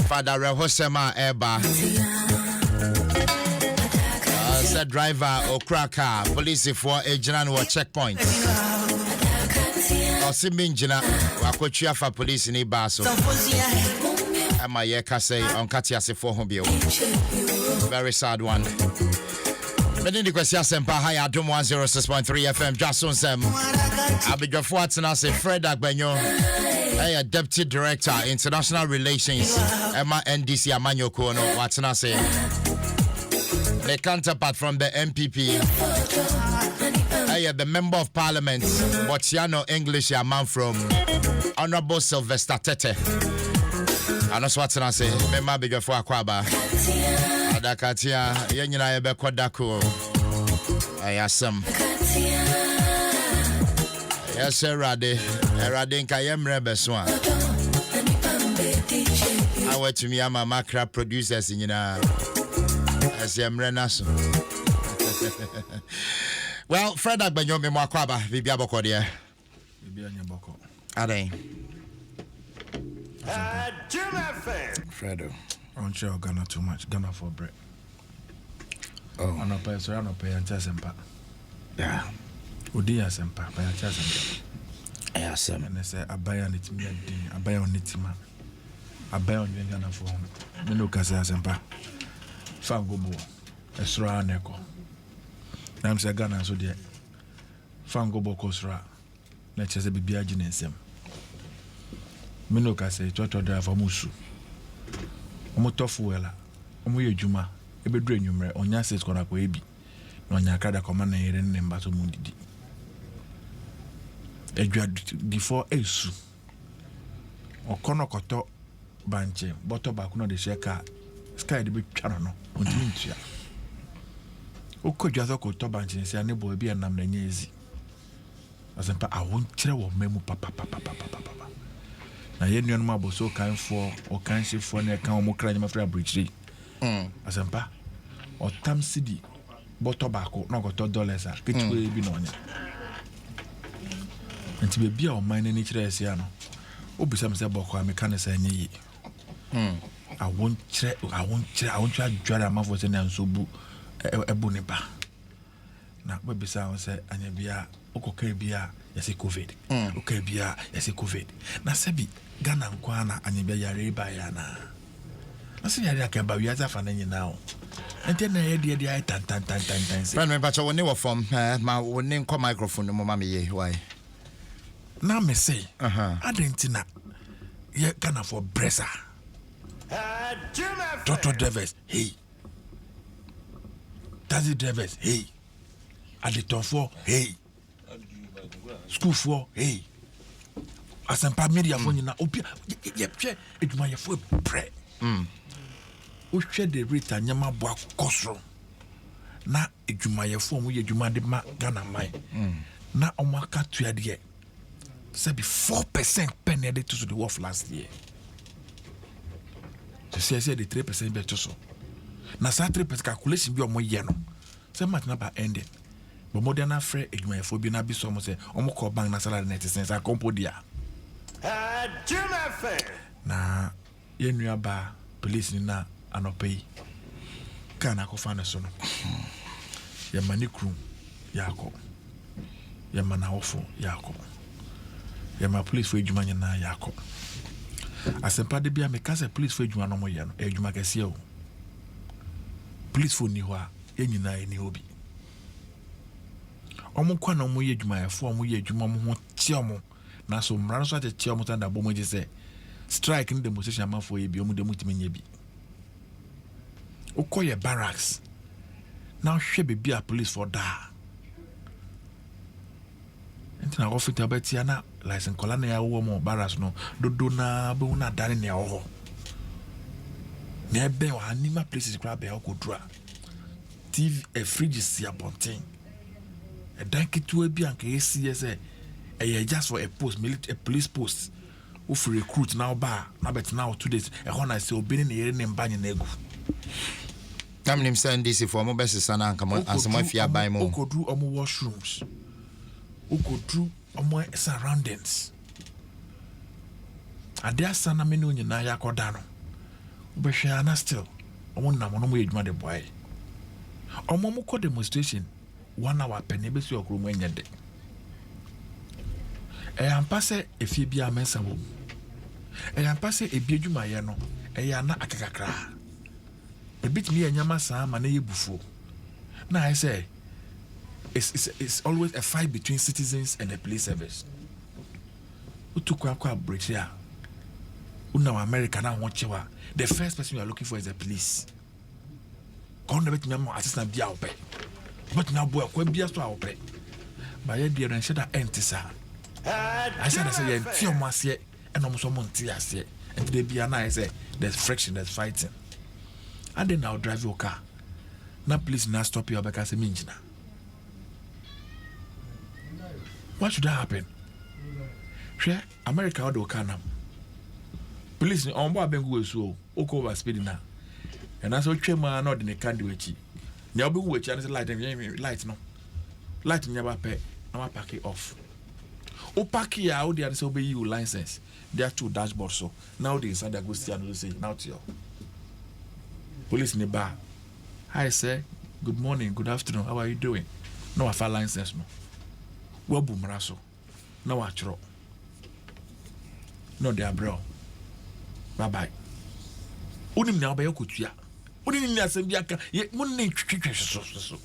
Father Rehosema Eba. Said driver or cracker, police for a general checkpoint. Or Siminjina, Wakochia for police in Ibaso. And my yeka say on Katiase for Hobio. Very sad one. Medindi Kwasia Sempa, hi, Adom 106.3 FM, Dwaso Nsem. I'll be your forward and I say Fred Agbenyo, hey, Deputy Director, International Relations, Emma NDC Amanyo Kono, what's I say? The counterpart from the MPP, hey, the Member of Parliament, Botiano English, a man from Honorable Sylvester Tete. And that's what I say, Memma bigger for Akwaba. Adakatia, Yenina Ebe Kodako. I assume. Yes, sir, Rade. Radinka Yemre Beswan. I went to me, I'm a macra producers in as Yemre Naso. Well, Fred Agbenyo Mwakwaba, Bibia Boko there. Bibia Boko. Ade. Fredo. I'm sure Ghana too much. Ghana for bread. Oh. I'm not paying, so I'm not paying Chassempa. Yeah. Udia Sempa, paying Chassempa. Yeah, Sam. And I say, I buy on it, I buy on it, man. I buy on Ghana for home. Menuka Sempa. Fangobo. A straw neco. I'm saying Ghana so dear. Fangobo Kosra. Let's just be Adom 106.3. Menuka say, Toto drive for Musu. Omotofuela omo yejuma ebedru enyumre onya set kona ko ebi na onya kada koma na yere ne mbato mundidi edwa before esu okono koto banche boto ba kuno de sheka sky de betwa no ontimi ntua okodwa so koto banche se ane bo ebi enam na nyezi asempa awon kire wo memu papa na yennu no maboso kanfo o kanshifo na kan o mokra nyama fra bridge asempa o tam city boto baako na goto dollars a ketwe bi no nya nti be bia o man ni kire ese ano obisa me se boko ameka ne sa nye yi awon kire twa dwara mafo se na nso bu ebu ne ba na obisa o se anya bia okoka bia yesi covid okoka bia yesi covid na sebi Ghana nkwana anyebia yare ba ya na se yare akaba wi aza fa na nyina o ente na ye de ai tan friend me bacha woni wo form ma woni nko microphone mo ma me ye why na me say adentina ye Ghana for bresa Toto drivers hey taxi drivers hey aditon for hey school for hey asempa media for nyina obi ye hwe eduma ye for pre o hwe de rate nyama bo akosro na eduma ye for mu ye eduma de ma Ghana mai na o maka tua de say be 4% penny to the worth last year to say the 3% better so na sa 3% calculation bi o mo ye no say match na ba ended but modern afre eduma ye for bi na bi so mo say o mo call bank na salary 90 cents a compodia na yenua ba police ni na anopai kana ko fa na so no ya manikru yako ya manawofo yako ya ma police for edwuma nyina yako asempa de bia me kase police for edwuma no mo ye no edwuma kase o police for ni ho a yenyina eni obi omo kwa na mo ye edwuma ya fo omo ye edwuma mo ho tie omo na so mra no so ate tie omo tanda bo mo je se strike in demonstration amafo ye bi omo de mutimi nya bi ukoye barracks now hwe be a police for da entina ofita betia na license kola na ya wo mo barracks no dodo na be una dare na ho na ebe wa anima places kra be okodura TV a fridge si abonten e dankitu bi anka yesi say just for a post military a police post who for recruit now ba na bet now 2 days e ho na say obini na yere ne mbanye na egu tam nim send this for mo best sana anka mo asema fia by mo okodu omo washrooms okodu omo surroundings adia sana me no nyina ya koda no But she are not still. I want no more age, mother boy. Or Momo called demonstration 1 hour penny base your room when you're dead. I am passing a Fibia Mensamu. I am passing a Bijumayano, a Yana Akakra. A bit me and Yamasa, Mane Buffo. Now I say, it's always a fight between citizens and the police service. Who took a bridge here? Now America now want you. The first person you are looking for is the police. Come to me, assistant be out. But now boy, when be so out. But yet dear and said that empty sir. I said I say you must yet and almost someone tears yet. And today be an I say there's friction, there's fighting. And then I'll drive your car. Now please now stop your because I'm engine. What should that happen? Sure, America or the Okana. Police on board Bengu so over speeding now. And that's what Chema not in the candy. Nyabu which and light and light no. Light never pay. I'm pack it off. O pack here out there and obey you license. There are 2 dashboards so now they inside the ghost and say now to you. Police in the bar. Hi sir, good morning, good afternoon, how are you doing? No I file license no. Well boom raso. No I throw. No there bro. Bye bye. Unim na obayo kutua. Unim na asem biaka ye munne twetwe so.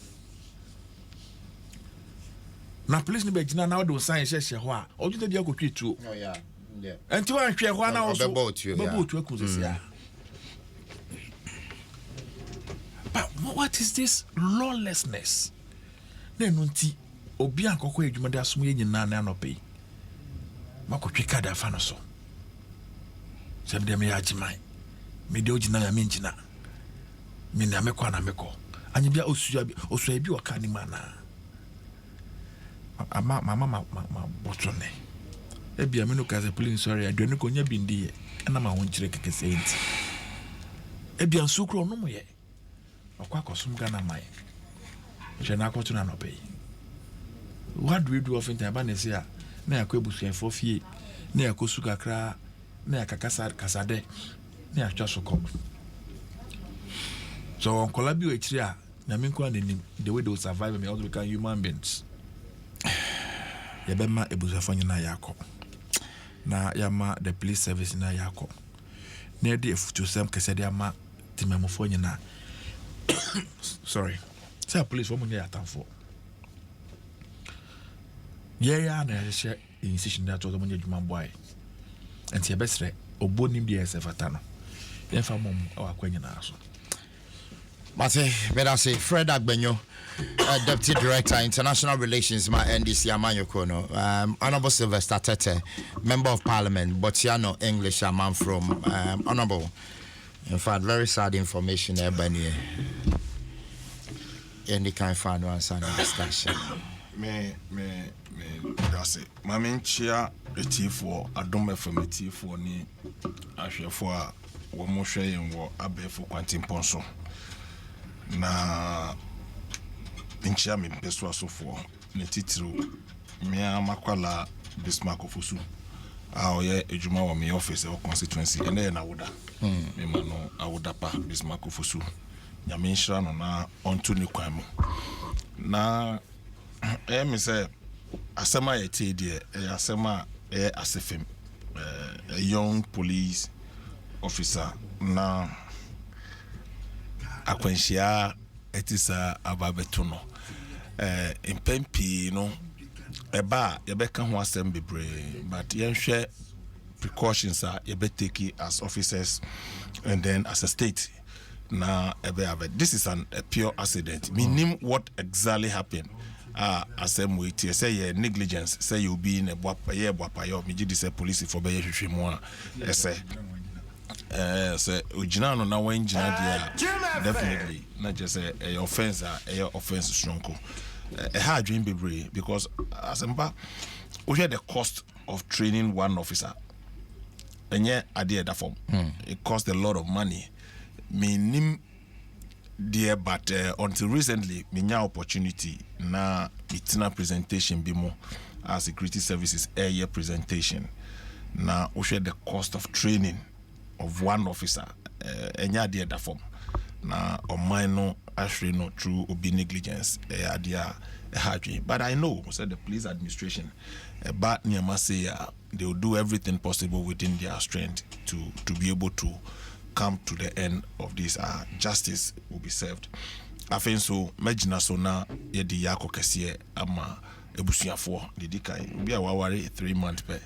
Na police ni be gina na do sign hye ho a ojude dia kotwetu. Oh yeah. Yeah. Enti wan hwe ho na wo so. Babotu akuzesia. But what is this lawlessness? Nenunti obi ankoko adwumade asom ye nyina na anope. Makotwe kada fa no so. Sebde me yajiman. Me de ogina ya menjina. Me na mekọ na mekọ. Anyi bia osu bi waka ni mana. Mama botone. E bia me no kaze police sorry aduane ko nya bindi ye. Na ma won kire kekese enti. E bia nsukro no mo ye. Akwa kosum Ghana mai. Je na akoto na no pay. What do we do often time ba na say a na yakọ ebusuafo fie na yakosu kakra na yakakasa kasade na yatwa soko. So on Colabio Etria, Naminko and the way they will survive may also become human beings. Yabema Ebusafon na Yako. Na Yama the police service na Yako. Near the to some Casadiama Timamofon na. Sorry. Say a police woman ya for. Yeah, na share incision that was a man boy. And tia bestre obonim dia sefatano. Yefa mom akwanya na so. Mate, Medase, Fred Agbenyo, Deputy Director, International Relations, my NDC, Amanyokono, Honorable Sylvester Tete, Member of Parliament, Botiano, English, a man from Honorable. In fact, very sad information there, Benny. Any kind of fun one discussion. That's it. My main chair, a T4, Adom T4, ni Ashefua, Womoshe, and War Abe for Mpensenpensenmu. Na nchia Mpensenpensenmu for ne titru mea makwala Bismarck ofosu oye ejuma wa me office o constituency ene na woda me ma no awoda pa Bismarck ofosu nyame nhira no na onto ni kwan mu na me say asema ye tie de asema asefem a young police officer na akwanhia etisa ababeto no impempi no eba yebeka ho asem bebre but yenhwe precautions are take as officers and then as a state na this is a pure accident meaning what exactly happened asem we tie say negligence say you be in a bwapa yo me gidi say police for be hwehwe mu a say say ojina no na wan jina dia definitely not just a offense offense strongko a hard dream bebre because asemba we hear the cost of training one officer and yeah idea that form it cost a lot of money minim dear but until recently minya opportunity na itina presentation bimo as security services year presentation na we share the cost of training of one officer enya de da form na ɔman no ahwere no through obi negligence idea but I know said the police administration but niama say they will do everything possible within their strength to be able to come to the end of this justice will be served. I think so magina so na yedi yako kese ama ebusuafo didi kai bi a waware 3 months per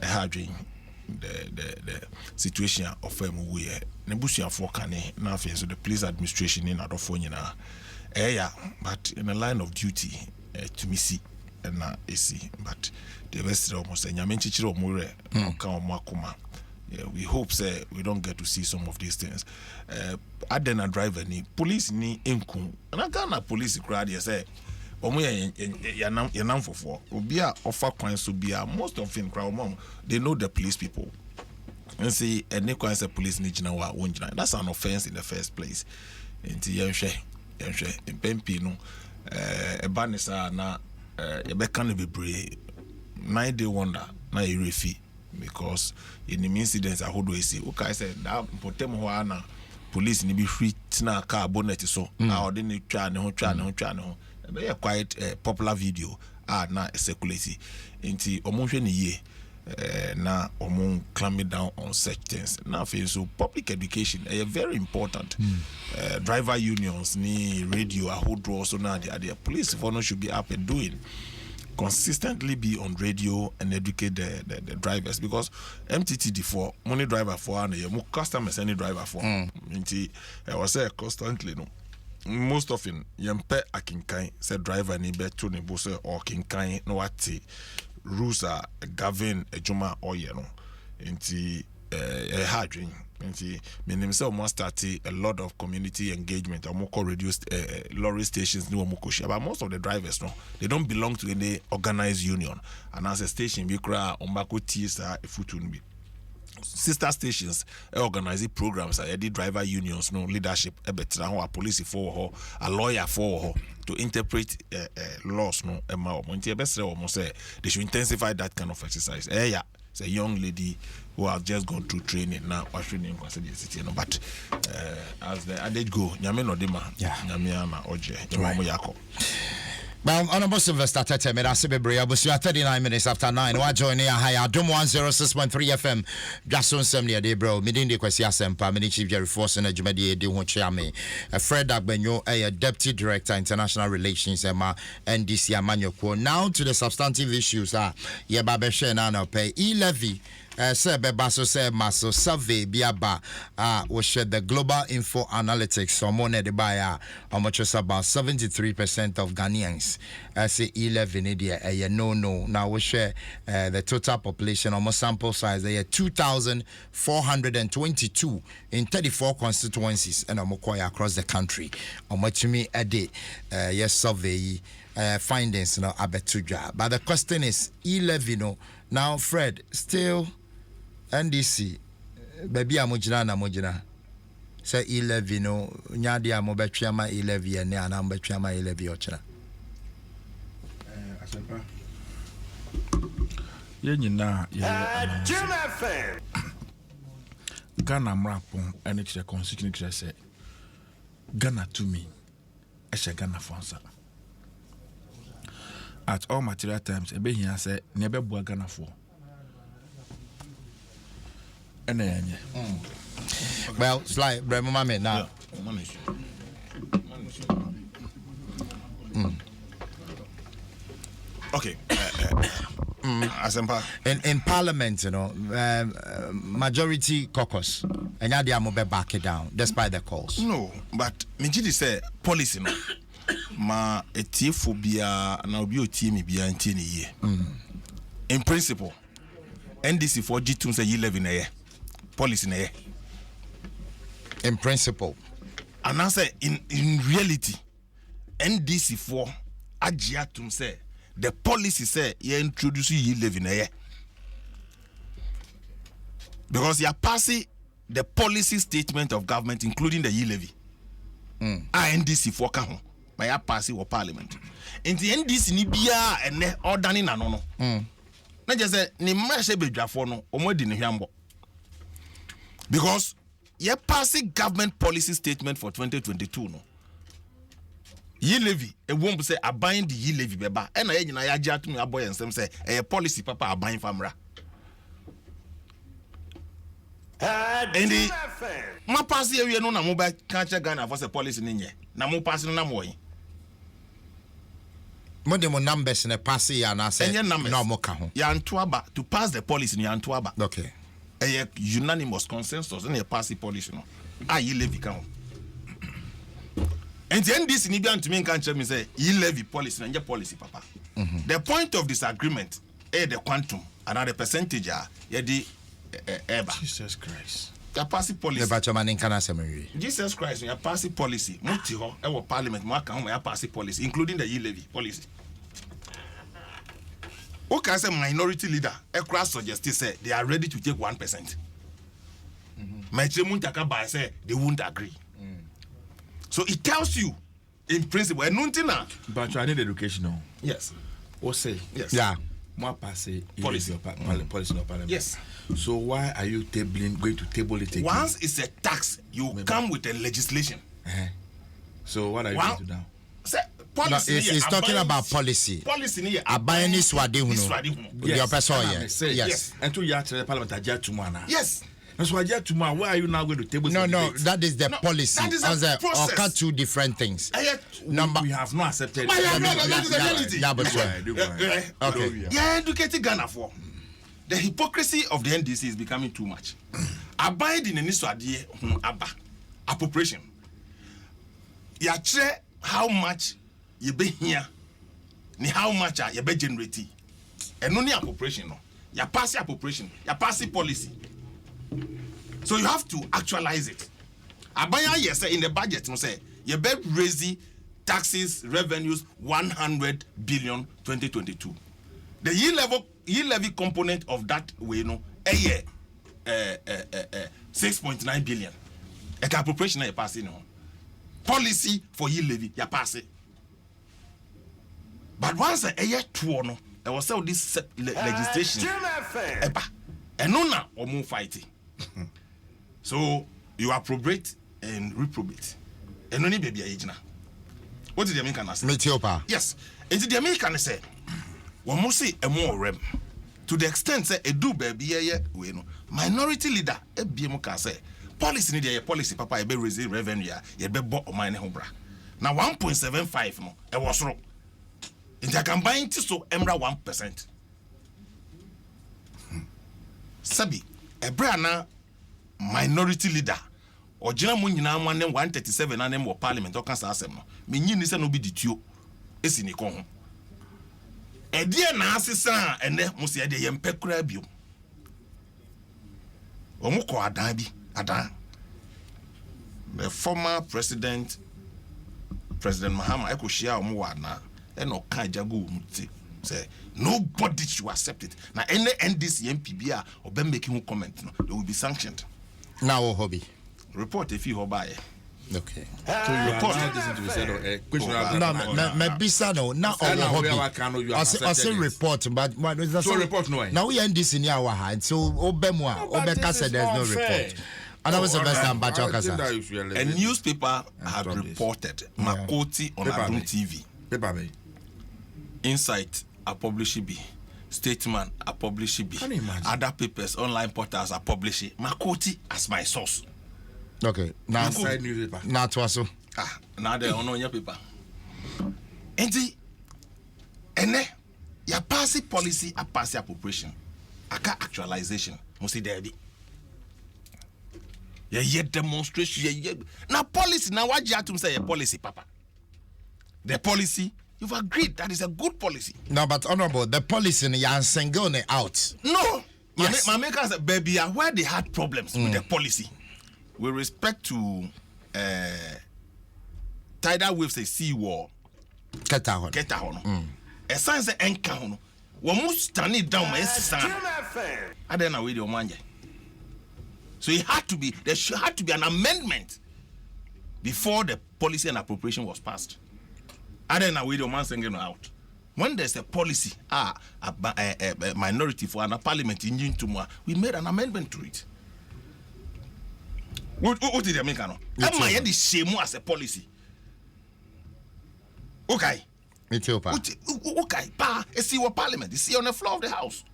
hadwin the situation of them we nebusuafo kane na afin so the police administration in adofo nyina but in a line of duty to me see na esi but the best almost nyame nchichire omure ka omakoma. We hope say we don't get to see some of these things. Adena driver ni police ni enku na Ghana police crowd say omo yanam fofo obi a offer kwan so bia most of them crowd mom they know the police people and say any kwan say police ni gina wa won gina. That's an offense in the first place. Enti yenhwe mpempi no ebanisa na ebeka no bebre 9-day wonder na erefi because in the incidents I hold we see okay say that potem ho ana police ni be free na car bonnet so na ode ni twa ne ho be quite popular video na circulate nti omonhwe ne ye na omon clamp down on such things now so public education is very important. Driver unions ni radio ahodro so na the police for no should be up and doing consistently be on radio and educate the drivers because MTTD for money driver for and you customers any driver for nti was say constantly no most often yempe akinkan say driver ni be to ne bo say or kinkan no what rules are govern ejuma oye no nti hadwin nti menim say almost start a lot of community engagement or more reduced lorry stations ni omo koshi but most of the drivers no they don't belong to any organized union and as a station we cry ombako tisa efutun bi sister stations organize programs the driver unions no leadership betra ho a police for a lawyer for to interpret laws no ema omo nti ebesre omo say they should intensify that kind of exercise it's a young lady who has just gone through training now training consider city no but as the adage go nyame no dema nyame ana oje nyame yako. Well, Honorable Sylvester Tete, me that's bebre. Abusu 39 minutes after 9. Wa join here high Adom 106.3 FM. Dwaso Nsem near day, bro. Me din de kwesi asempa. Me ni Chief Jerry Force na dwumadi de ho chiame. Fred Agbenyo, Deputy Director International Relations ema NDC amanyoko. Now to the substantive issues ye ba be share na no pay e-levy. Say bebaso say maso survey biaba we share the global info analytics so money the buyer how much is about 73% of Ghanaians say 11 idia no now we share the total population almost sample size 2,422 in 34 constituencies and across the country much me a day yes survey findings no abetuja but the question is 11 now Fred still NDC baby amojina na mojina say 11 no nyade amobetwa ma 11 ne ana mbetwa ma 11 ochira asempa ye nyina ye Ghana mrapon ene kire constitution kire say Ghana to me e Ghana fonsa at all material times ebe hia say ne be bua Ghana for well, it's like Bremame now. Okay. Asempa. In Parliament, you know, majority caucus, and you are back it down despite the calls. No, but Mijidi say policy no. Ma etiphobia na obi otimi bia ntini ye. In principle, NDC for G2 say 11 a year. Policy na ye. In principle. And I say in reality, NDC for Ajiatum say the policy say you introduce you live in a year. Because you are passing the policy statement of government, including the levy. NDC for Kahon, by a passing or parliament. In the NDC ni bia and ordering na no. Na just say ni mashe be dwafo no omodi ne hwambo. Because ye passing government policy statement for 2022 no. Ye levy e won't say abide the ye levy beba and I na ya jatu me aboy nsem say a policy papa abide famra. And the my pass here no na mobile can't Ghana for the policy ninye. Na mo pass no na moy. Mo de mo numbers na pass ya na say no mo ka ho. Ya ntoaba to pass the policy ni ntoaba. Okay. A unanimous consensus and a pass policy no. Ah ye levy ka ho. And the NDC ni bian to me can tell me say ye levy policy and your policy papa. The point of disagreement the quantum and the percentage the ever. Jesus Christ. Your passing policy. The batchman in Canada Seminary. Jesus Christ, your passing policy. Multi ho, our parliament, mark home your passing policy, including the ye levy policy. Okay, as a minority leader, across suggested say they are ready to take 1%. My Chemuntaka by say they won't agree. So it tells you, in principle, and nuntina. But I need education now. Yes. Or say yes. Yeah. More policy policy. Policy no parliament. Yes. So why are you going to table it again? Once it's a tax, you come with a legislation. So what are you going to do now? Say, policy. No, it's talking about policy. Policy ni abayani swadi huno. Your person yes. And to ya to parliament aja tomorrow. Yes. And so aja tomorrow. Why are you now going to table? No, that is the policy. That is a process. Or two different things. We have not accepted. That is the reality. Yeah, but okay. Yeah, educated Ghana for. The hypocrisy of the NDC is becoming too much. Abide in any swadi appropriation. Ya tre how much you be here, ni how much you be generate. And no appropriation no. Ya pass appropriation, ya pass policy. So you have to actualize it. Abaya yes in the budget no say you be raise taxes revenues 100 billion 2022. The year levy component of that way no a year 6.9 billion. A appropriation you pass no. Policy for year levy you pass it. But once a year two no there was all this legislation and no na or more fighting. So you appropriate and reprobate. And only baby agina. What did the American say? Metiopa. Yes. And the American say, we must say a more rem. To the extent say a do baby we no minority leader a BM can say policy need a policy papa e be raise revenue ye be bo o mine hobra. Now 1.75 no e was wrong. And I can buy it so emra 1%. Sabi Ebrana minority leader or general nyina man 137 and them parliament or cancer asem no me nyini se no bi ditio esi ni kon ho e die na asesa ene mo se de yem pekura bio o mo ko adan bi adan the former president Mahama eko shia o mo wa na e no kan jago muti say nobody should accept it. Now any NDC MPB or be making comment, no, they will be sanctioned. Now hobby. Report if you hobby. Okay. So you report this to be said or question. No, bisa no. Now hobby. I say report, but what is that? So report no. Now we NDC ni our hand. So obemwa, obeka said there's no report. And that was the best time Bacho. A newspaper had reported Makoti on Adom TV. Paper Insight are publishing be. Statesman are publishing be. Other papers, online portals are publishing. Makoti as my source. Okay. Now inside newspaper. Now Dwaso. Now they on your paper. And ya pass policy a pass appropriation. Aka actualization. Must there be. Yeah, demonstration. Now policy. Now what you have to say a policy, Papa? The policy. You've agreed that is a good policy. No, but honorable, the policy in Yansengone out. No. Yes. My maker said, baby, where they had problems with the policy. With respect to tidal waves, say sea war. Ketahon. A sign say enka. We must stand it down. I don't know where your man. So it had to be. There had to be an amendment before the policy and appropriation was passed. I don't know where your man singing out. When there's a policy, a minority for an parliament in Jintuma, we made an amendment to it. What did they make? Am I the shame as a policy? Okay. Me too, pa. Okay, pa. See what parliament. See on the floor of the house.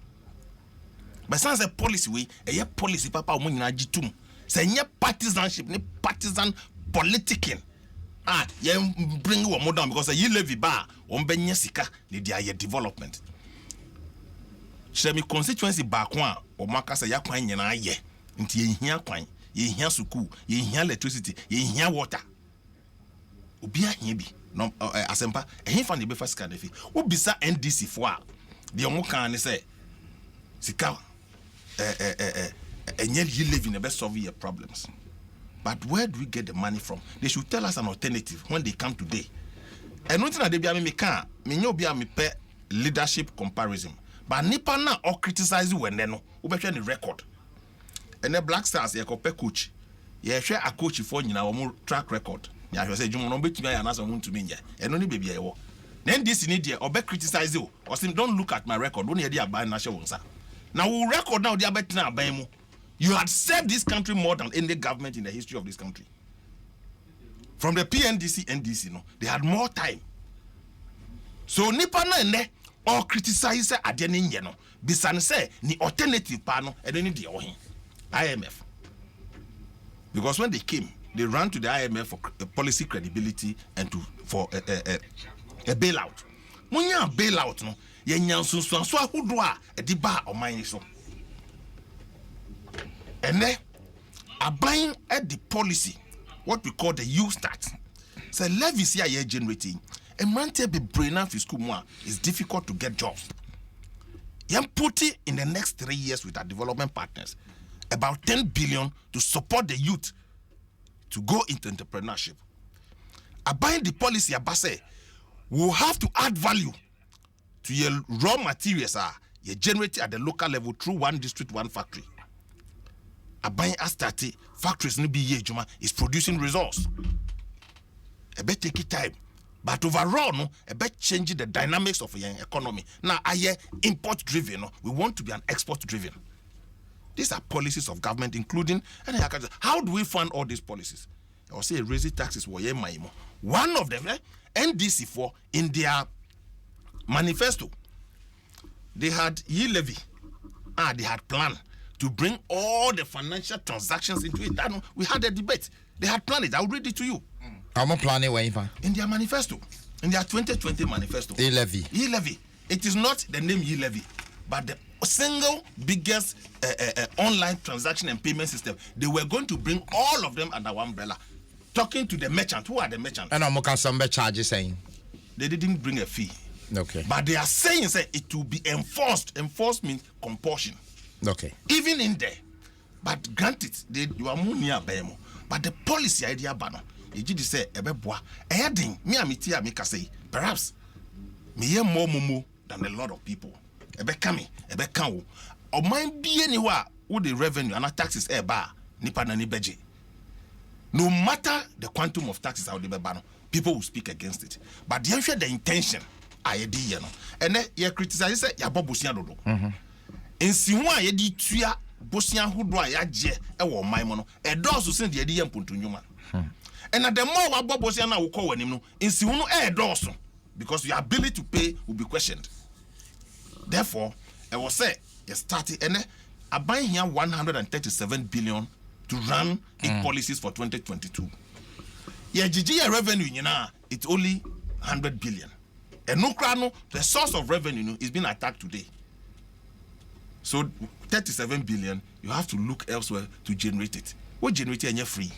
But sans a policy way, a policy papa omuna jitum. Say nye partisanship, ne partisan politicking. You bring you more down because you levy bar on benye sika ni dia ye development. Shemi constituency back one or makasa ya kwan nyina ye. Nti ye hia kwan, ye hia suku, ye hia electricity, ye hia water. Obia hia bi. No asempa ehim fa ne be fa sika defi. Obisa NDC fo a de omo kan ne say sika and yet you live in the best solve your problems. But where do we get the money from? They should tell us an alternative when they come today. And nothing that they be me can me be me pay leadership comparison. But nipa na or criticize you when they know ubetwe the record. And the Black Stars ye compare coach. Ye share a coach for you now more track record. Ya say you no betumi ya answer won to me nje. And only baby e wo. Then this need there or be criticize you or say don't look at my record. Don't hear the ban national sir. Now we record now the abetina abamu. You had served this country more than any government in the history of this country. From the PNDC, NDC, no, they had more time. So nipa na ne or criticize adeni nye no. Bisan say ni alternative pano and then the IMF. Because when they came, they ran to the IMF for policy credibility and for a bailout. Munya bailout no. Ye nyansun so ahudo a edi ba oman so. And then abiding at the policy, what we call the U-Start. So levies here you're generating. A man tell be brain for school more it's difficult to get jobs. You put it in the next 3 years with our development partners about 10 billion to support the youth to go into entrepreneurship. Abiding the policy, Abase, we'll have to add value to your raw materials you generate at the local level through one district, one factory. Abayin Astati factories no be ye juma is producing results. A bit take it time, but overall no, a bit changing the dynamics of your economy. Now I import driven, no, we want to be an export driven. These are policies of government, including how do we fund all these policies? I will say raising taxes. One of them, NDC4 in their manifesto, they had ye levy. They had planned to bring all the financial transactions into it. We had a debate. They had planned it. I'll read it to you. I'm planning where in their manifesto, in their 2020 manifesto. E-levy. E-levy. It is not the name E-levy, but the single biggest online transaction and payment system. They were going to bring all of them under one umbrella. Talking to the merchant. Who are the merchants? And I'm some charges saying they didn't bring a fee. Okay. But they are saying it will be enforced. Enforced means compulsion. Okay. Even in there. But granted, you are more near Bemo. But the policy idea bano. You just say ebeboa. Adding me amitia make say perhaps me hear more mumu than a lot of people. Ebe kan o mind be anywhere with the revenue and taxes eba nipa na ni beje. No matter the quantum of taxes out the bano, people will speak against it. But the intention I di you know. And then you criticize say ya bobusia dodo. Ensihu a ye di tua bosia hodo a ya je e wo man mo no e doso sen de ye mpuntu nyuma. And at the more wa bobosia na wo call wanim no ensihu no e doso because your ability to pay will be questioned. Therefore, I was say you started and I buy here 137 billion to run policies for 2022. Yeah, GG revenue it's only 100 billion. And no crano, the source of revenue is being attacked today. So 37 billion, you have to look elsewhere to generate it. What generate it and you're free?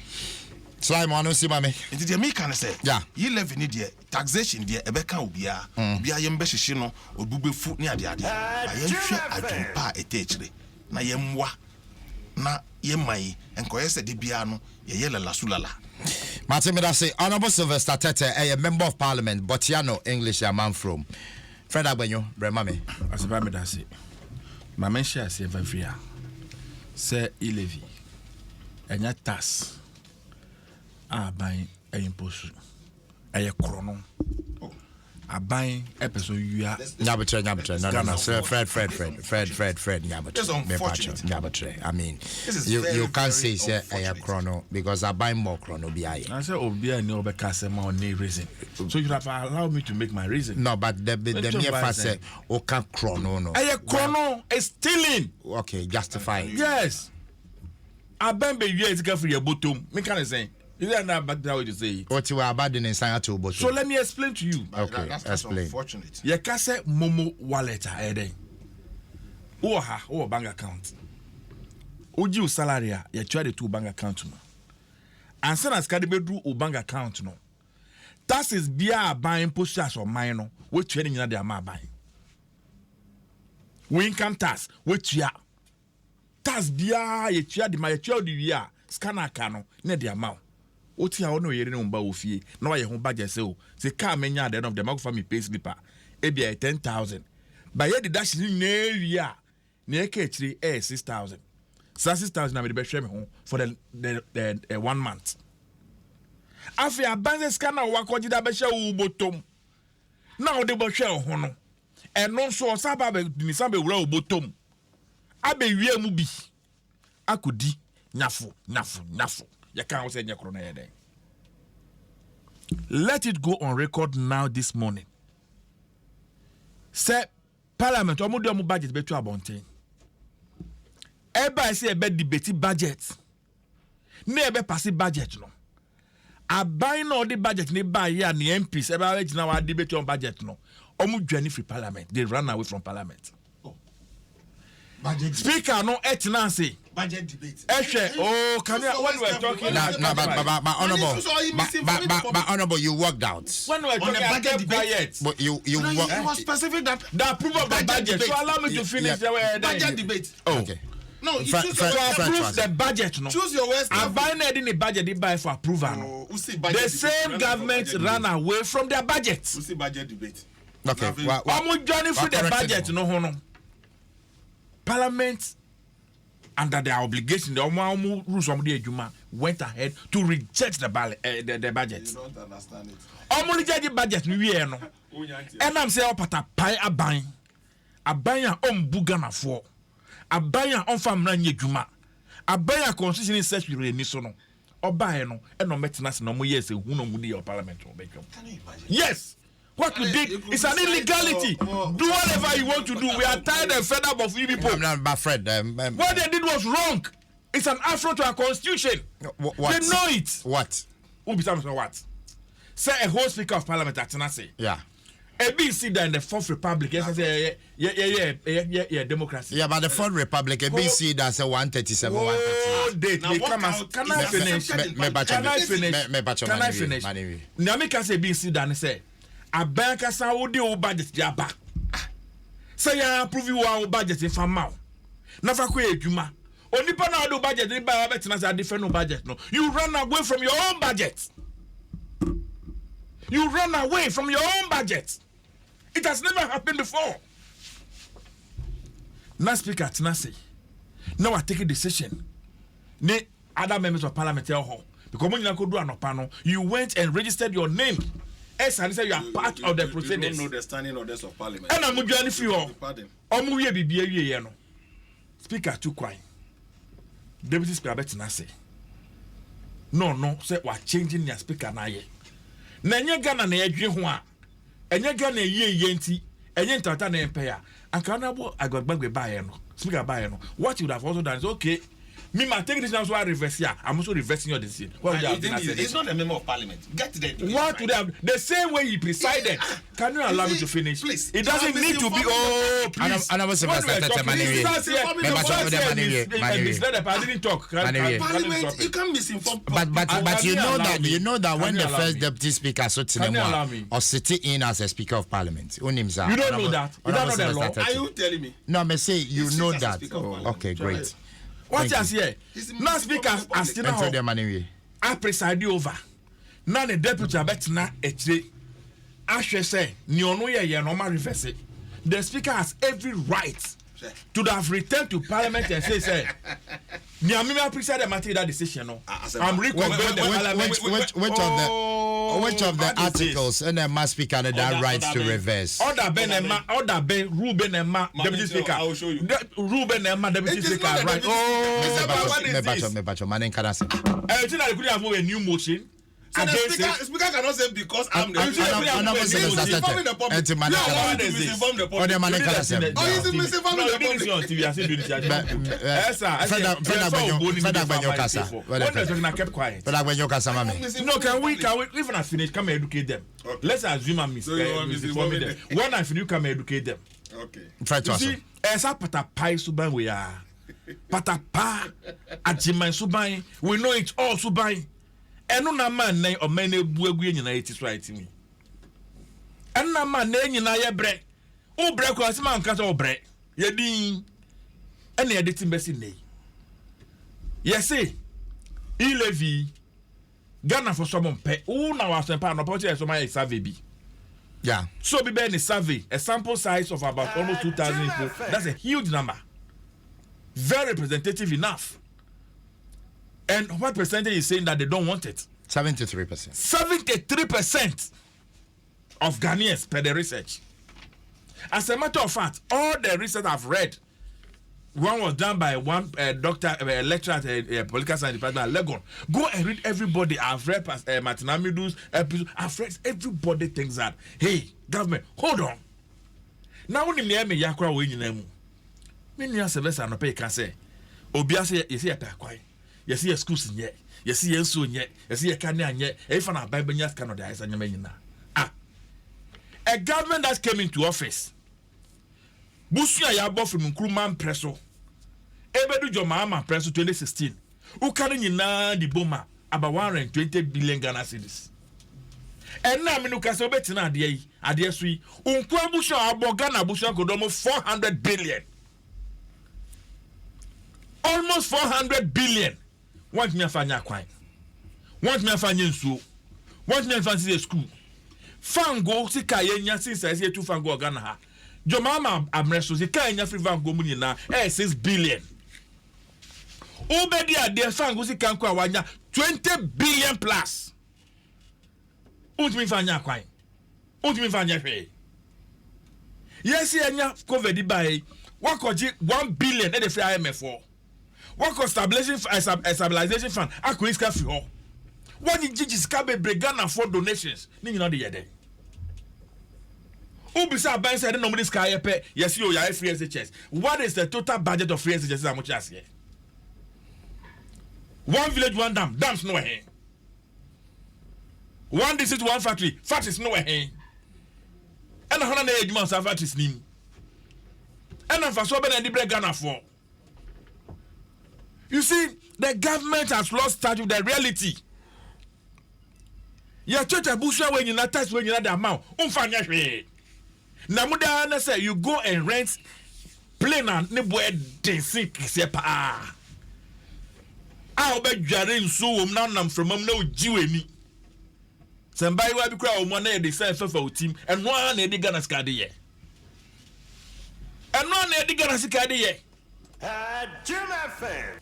So I'm on see mame. Into the American say, yeah, you live in India, taxation there, a becca will be a yembeshino or booby foot near the idea. I am sure I don't pay a techly. Na yemwa na yemai and coesa di biano, yella la sulala. Martin Medase, Honorable Sylvester Tete, a member of Parliament, Botiano, English, a man from Fred Abenyo, Bremame. As a Medase, my mention is ever free. Sir E-levy, and your task. Buying a impulse, a chrono. aban episode you are Nyabotre. No. So Fred. Nyabotre. I mean, you can't say a chrono because I buy more chrono bi aye. I say Obia no be kasema on any reason. So you have allowed me to make my reason. No, but the mere fact say o can chrono no. A chrono is stealing. Okay, justify it. Yes. Aban be you is for your bottom. Me can say. Is that not back that way to say? What you are bad in inside to bottom. So let me explain to you. Okay, that's explain. Unfortunate. You can say Momo wallet eden. Or bank account. Oji salary you try the 2 bank account no. And send as can be do bank account no. That is bia buying posters or mine no. We trading in their ma buying. We income tax which ya. Tax bia you try the my child year scanner cano ne their amount. Oti a ono yere no mba ofie na wa ye ho budget se o se car menya at the end of the month for me pay slipper e bia 10,000 ba ye the dash ni na area na e ka chiri 6,000 6,000 na me be hwe me ho for the 1 month afi abanze scanner wa ko gida be hwe wo botom na o de bo hwe ho no eno so osaba be ni sa be wura wo botom abe wie mu bi akodi nyafo you can't say nyakro. Let it go on record now this morning. Say Parliament omo budget be to abonten. Eba say ebe debate budget. Na ebe pass budget no. Abai no the budget ni ba ya ni MPs eba we gina wa debate on budget no. Omo dwani free Parliament. They run away from Parliament. Budget Speaker no etinancy. Budget debate. Can you when we're talking but honorable, you worked out. When we're talking budget debate, but you was specific that the approval of the budget. So allow me to finish the budget debate. Okay. No, you French, choose your words. Approve the budget. No. Choose your words. I'm buying it in the budget. They buy for approval. No. The same government ran away from their budget. We see budget debate. Okay. I'm joining for the budget. No. Parliament, under their obligation, the rules of the Ejuma went ahead to reject the budget. You don't understand it. I'm reject the budget. And I'm saying, "Pata pay a buying Bugana for a buyer on family Ejuma, a buyer constitution search with Renisono, or buy no, and no maintenance no more years, who no money or Parliament will make them." Can you imagine? Yes. What you did is an illegality. Do whatever you want to do. We are tired and fed up of you people. Fred, what they did was wrong. It's an affront to our constitution. What? They know it. What? What? Say a whole speaker of parliament at Tenassi. Yeah. A BC in the Fourth Republic. Yes, yeah, democracy. Yeah, but the Fourth Republic, a BC that's a 137. Oh, date. Can I finish? Can I finish? Now, make us a BC than say. A bank as I would do budget jaba. Say I approve you our budget in Famau. Never create Juma. Only pana do budget in by a different budget. No, you run away from your own budget. You run away from your own budget. It has never happened before. Now speaker Tinassi. Now I take a decision. Ne other members of parliament tell her because when you could do an opano, you went and registered your name. Yes, and say you are part of the proceedings. You don't know the standing orders of parliament. And I'm going to feel. Omuye bibiye no. Speaker too quiet. Deputy Speaker Betinase. No, say we changing your speaker na ye. Na nye Ghana na edwe ho a. Enye Ghana ye nti, enye ntata na empire. Anka na bo agbagbe ba ye no. Speaker ba ye no. What you would have also done is okay. Me, my take this now, so I reverse here. I'm also reversing your decision. It's not a member of parliament. Get to the what would have the same way he presided? Can you allow me to finish? Please. It doesn't need to be. Oh, please. I was supposed to I didn't talk. Parliament, you can't misinform. But you know that when the first deputy speaker or sitting in as a speaker of parliament, you don't know that. You don't know the law. Are you telling me? No, I say you know that. Okay, great. What you say? Now speaker as you know, I preside over. Now the deputy abetina etre. I should say, ni ono ye normal reverse. The speaker has every right to have returned to parliament and say Niamima appreciate the matter that decision. No, I'm reconvening the parliament. Which of the articles and then must speak under that rights to reverse? Order Ben Ruben Emma, Deputy Speaker. I will show you. Ruben Emma, Deputy Speaker. Right. Me bacho, man, can I say? I think I could have a new motion. And the speaker cannot say because I'm the No, can we even I finish, come and educate them. Let's assume I'm misinforming them. When I finish, come and educate them. Okay. Try to see, as a patapai suban we are. Patapa, Ajiman suban, we know it all suban. Eno na man na o man ebuagu nyina it right me. Eno na man na nyina ye bre. O bre ko asema nka so bre. Ye din. Ena ye de timbesi nei. Ye say Ilevi Ghana for some pe. O na wa sempa no poti so my survey bi. Yeah. So be any survey, a sample size of about almost 2,000 people. That's a huge number. Very representative enough. And what percentage is saying that they don't want it? 73%. 73% of Ghanaians per the research. As a matter of fact, all the research I've read, one was done by one doctor, lecturer at a political science department at Legon. Go and read everybody. I've read Martinamidu's episode. I've read everybody thinks that, hey, government, hold on. Now, only me yakra we nemu. Many years of us are not pay can say, Obiase, you see a quite. You see a schools in yet, you see a soon yet, you see a canyon yet, if an Ababanyas cannot die as a Yamena. A government that came into office. Busia Yabo from Nkrumah Presso. Ebedu Jomama Presso 2016. Who carrying in the Boma about 120 billion Ghana cedis. And now Minuka Sobetina Adia Sui, Unkwa Busha Abo Ghana Busha Kodomo 400 billion. Almost 400 billion. Want me a fanya kwine. Want me a fanya nsu. Want me a fancy school. Fango sika yenya since I say 2 fango Ghana ha. Jomama amreso sika yenya free fango muni na 6 billion. Obedi ade fango sika nkwa wanya 20 billion plus. Want me fanya kwine. Want me fanya hwe. Yes yenya COVID by wakoji 1 billion e de free IMF for. What cost stabilization fund? I could risk free all. What did Gigi Scabe Ghana for donations? Ni know the yede. Ubisa Bank said nobody's sky pay. Yes, you are free SHS. What is the total budget of free SHS? How much as here? One village, one dam. Dams no way. One district, one factory. Factories no way. And 108 months of factories name. And I'm for so better than the Ghana for. You see, the government has lost touch with the reality. Your church abusha when you not touch when you not the amount. Unfanya shwe. Namuda say you go and rent plane and ne boy dancing sepa. Ah, obe jare nso wom na nam from am na ojiweni. Somebody wa bi kra o mo na e dey say fefa o team and no na e dey Ghana skade ye. And no na e dey Ghana skade ye.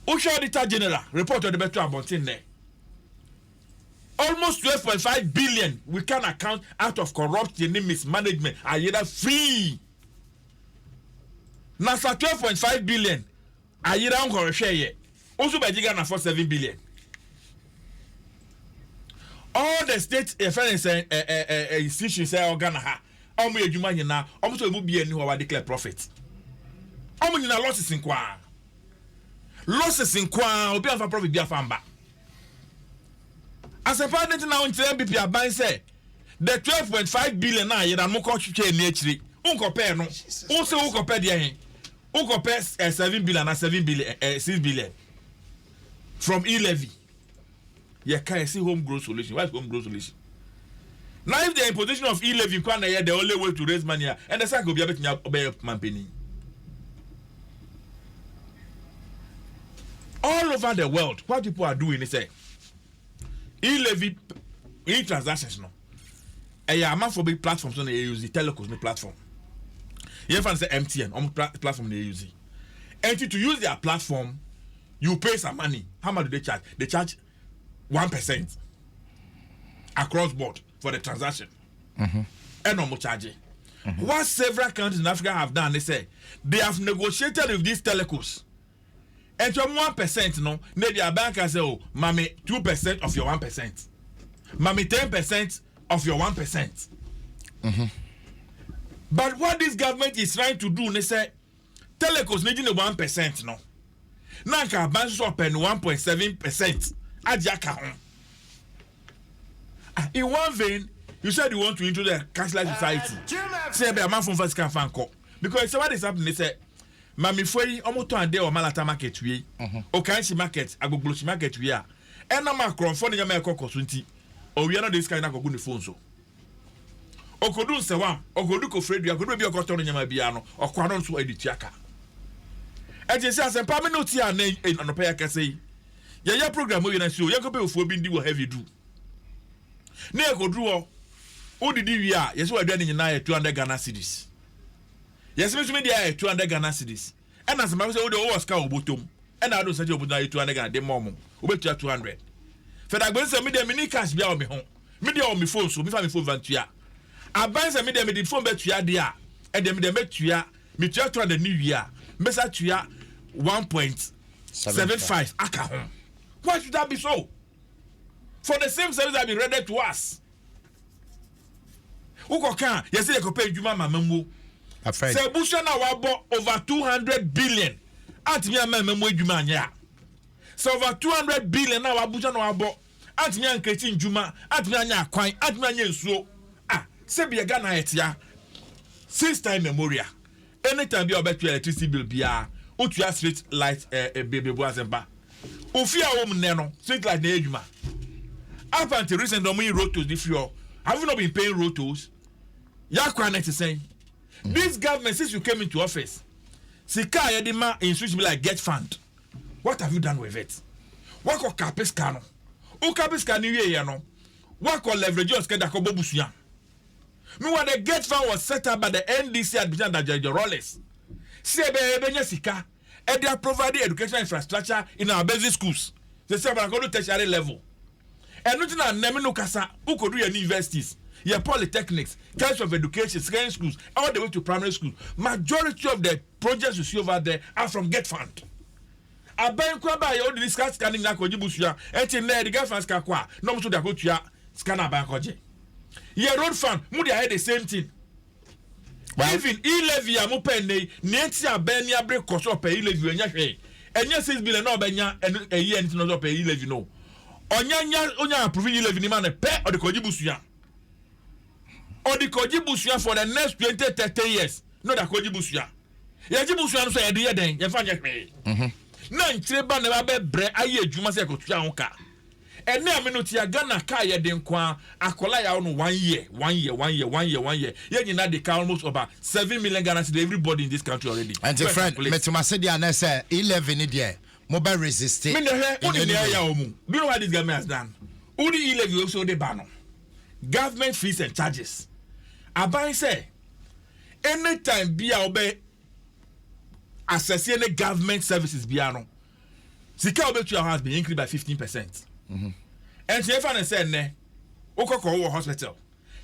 Usha Auditor General report on the better abontin there. Almost 12.5 billion we can account out of corruption and mismanagement are either free. Nasa 12.5 billion are either on share ye. Also by Ghana for 7 billion. All the state institutions say Ghana ha. Omo ejuma nyina, omo so emu bi eni ho wa declare profit. Omo nyina losses in kwa. Losses in kwa obi afa profit bi afa mba. As a part now in MPP aban say the 12.5 billion na yeda mo ko twetwe ni akire. Unko pay no. Unse unko pay de hen. Unko pay 7 billion na 7 billion 6 billion from e-levy. You can see home growth solution. What is home growth solution? Now if the imposition of e-levy can the only way to raise money and the sack will be able to obey company. All over the world, what people are doing is say e-levy e-transactions no. A amount for big platforms on the use the telecoms platform. You find say MTN on platform they use. And to use their platform, you pay some money. How much do they charge? They charge 1% across board for the transaction. And no more charge. What several countries in Africa have done, they say they have negotiated with these telecoms. And from 1%, no, their bank can say, oh, mommy, 2% of your 1%. Mommy, 10% of your 1%. But what this government is trying to do, they say, telecoms needing the 1%, no. Now, can bank swap and 1.7%. Ajaka home. In one vein, you said you want to introduce the cashless society. Say, be a man from first can fan call. Because what is happening, they say, Mami Fui, almost 2 day or Malata market, we, or Kanshi market, I go blush market, we are. And I'm a crown for the American Cosunti, or we are not this kind of good phone so. O could do Sawa, or go look afraid you are going to be a cotton in Yamabiano, or Quanon to Editiaka. And you say, as a permanent name in an opera can say, your program will not show, your couple of being do heavy do. Near go draw. Who did you are? Yes, we're doing in 200 Ghana cedis. Yes, Miss Media 200 Ghana cedis. And as a matter of the old scout bottom, and I don't say you put 200 Ghana, the moment, over 200. For that, when media mini cash be on me home, media on me phone, so me find me phone Vantia. I buy some media made phone bet you there, and then me bet you, me try to the new year, message you 1.75 aka. Why should that be so? For the same service that be rendered to us. Uko kan yesi they pay Juma Mamambo. Say Busha na wabo over 200 billion. Anti me Mamambo Juma nya. So over 200 billion na Busha na wabo. Anti me anketi Juma, anti me anya kwan, anti me anya nsuo. Ah, say be Ghana etia. Since time memorial. Anytime be about your electricity bill bia, utu street light baby boazemba. Ofia wo mneno, street light na ejuma. Up until recent domain road to the fuel. Have you not been paying road tolls? Yakwanet is saying, this government, since you came into office, Sika Yedima instructs me like get fund. What have you done with it? What called Capiscano? O Capiscano, you know. What called leverage your schedule? Bobusia. Me when the get fund was set up by the NDC at Bijan Dajajo Rollers. Sebe Sika, and they are providing educational infrastructure in our basic schools. They say, I'm going to tertiary level. And nothing na nemino kasa who could do your universities, your polytechnics, kinds of education, secondary schools, all the way to primary school. Majority of the projects you see over there are from Get Fund. I buy kwaba you only discuss scanning na koji busuya. Enti na the Get Fund ska kwa. No mo to da go tua scanner ban koje. Your road fund, mu dey the same thing. Well, even e-levy amu pen nei, neti abeni abre koso pe e-levy enya hwe. Enya 6 billion na obenya a year anything no pe e-levy no. Onya approving e-levy ni man pe or the koji busuya. Or the koji busuya for the next 20-30 years. No da koji busuya. Ya ji busuya no so ye de den, ye fa nya hwe. Na ntreba na ba bre aye adwuma se kotua honka. Ene aminotia Ghana ka ye den kwa akola ya no 1 year. Ye nyina de ka almost over 7 million Ghana to everybody in this country already. And your friend metuma se dia na say 11 ni there mobile resisting. Me dey uni na ya omu. Do you know what this government has done? Uni 11 also dey ban. Government fees and charges. Abai say anytime bia obey access any government services biano. Sika obetu your house be increased by 15%. And if I say ne, Okoko hospital.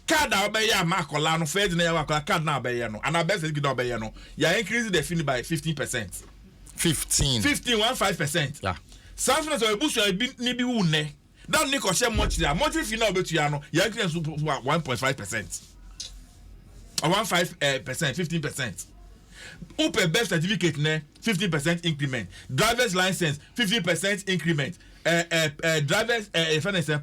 Card obey ya makola no fed na ya card na obey no. And I best get obey no. You increase the fee by 15%. 15.15%. Yeah. Something so ebusu ni bi wu ne. That ni ko share much there. Much fee na obetu ya no. You increase 1.5%. Or 15%. 15%. Upe birth certificate ne 15% increment. Driver's license 15% increment. Driver's